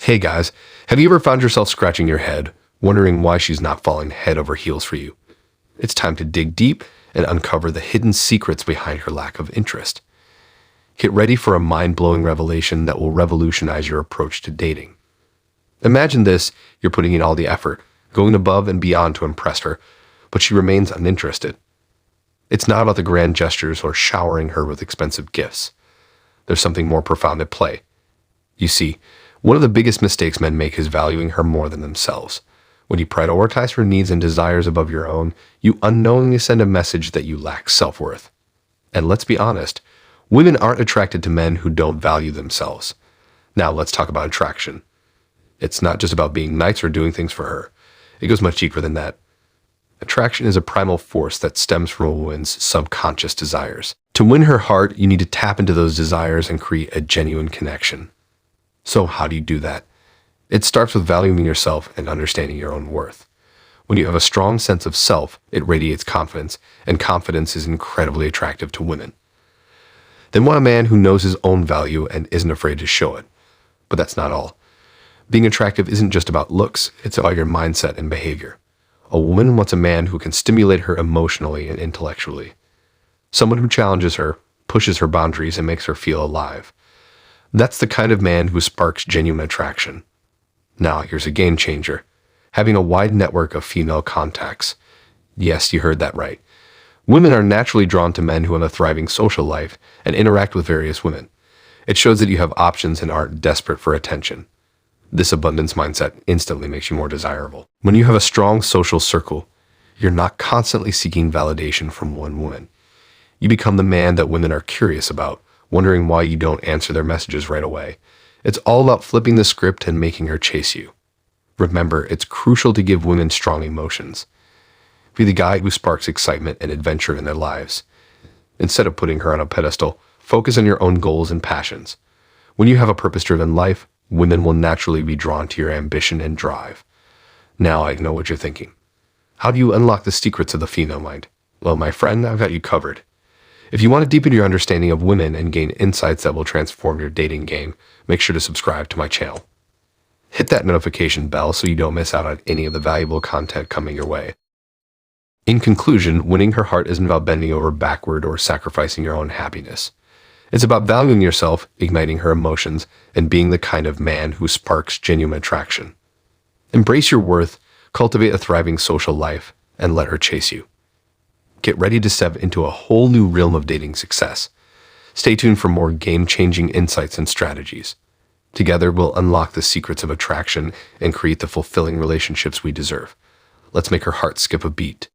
Hey guys, have you ever found yourself scratching your head, wondering why she's not falling head over heels for you? It's time to dig deep and uncover the hidden secrets behind her lack of interest. Get ready for a mind-blowing revelation that will revolutionize your approach to dating. Imagine this: you're putting in all the effort, going above and beyond to impress her, but she remains uninterested. It's not about the grand gestures or showering her with expensive gifts. There's something more profound at play. You see, one of the biggest mistakes men make is valuing her more than themselves. When you prioritize her needs and desires above your own, you unknowingly send a message that you lack self-worth. And let's be honest, women aren't attracted to men who don't value themselves. Now let's talk about attraction. It's not just about being nice or doing things for her. It goes much deeper than that. Attraction is a primal force that stems from a woman's subconscious desires. To win her heart, you need to tap into those desires and create a genuine connection. So how do you do that? It starts with valuing yourself and understanding your own worth. When you have a strong sense of self, it radiates confidence, and confidence is incredibly attractive to women. Then want a man who knows his own value and isn't afraid to show it. But that's not all. Being attractive isn't just about looks, it's about your mindset and behavior. A woman wants a man who can stimulate her emotionally and intellectually. Someone who challenges her, pushes her boundaries, and makes her feel alive. That's the kind of man who sparks genuine attraction. Now, here's a game changer: having a wide network of female contacts. Yes, you heard that right. Women are naturally drawn to men who have a thriving social life and interact with various women. It shows that you have options and aren't desperate for attention. This abundance mindset instantly makes you more desirable. When you have a strong social circle, you're not constantly seeking validation from one woman. You become the man that women are curious about, wondering why you don't answer their messages right away. It's all about flipping the script and making her chase you. Remember, it's crucial to give women strong emotions. Be the guy who sparks excitement and adventure in their lives. Instead of putting her on a pedestal, focus on your own goals and passions. When you have a purpose-driven life, women will naturally be drawn to your ambition and drive. Now I know what you're thinking. How do you unlock the secrets of the female mind? Well, my friend, I've got you covered. If you want to deepen your understanding of women and gain insights that will transform your dating game, make sure to subscribe to my channel. Hit that notification bell so you don't miss out on any of the valuable content coming your way. In conclusion, winning her heart isn't about bending over backward or sacrificing your own happiness. It's about valuing yourself, igniting her emotions, and being the kind of man who sparks genuine attraction. Embrace your worth, cultivate a thriving social life, and let her chase you. Get ready to step into a whole new realm of dating success. Stay tuned for more game-changing insights and strategies. Together, we'll unlock the secrets of attraction and create the fulfilling relationships we deserve. Let's make her heart skip a beat.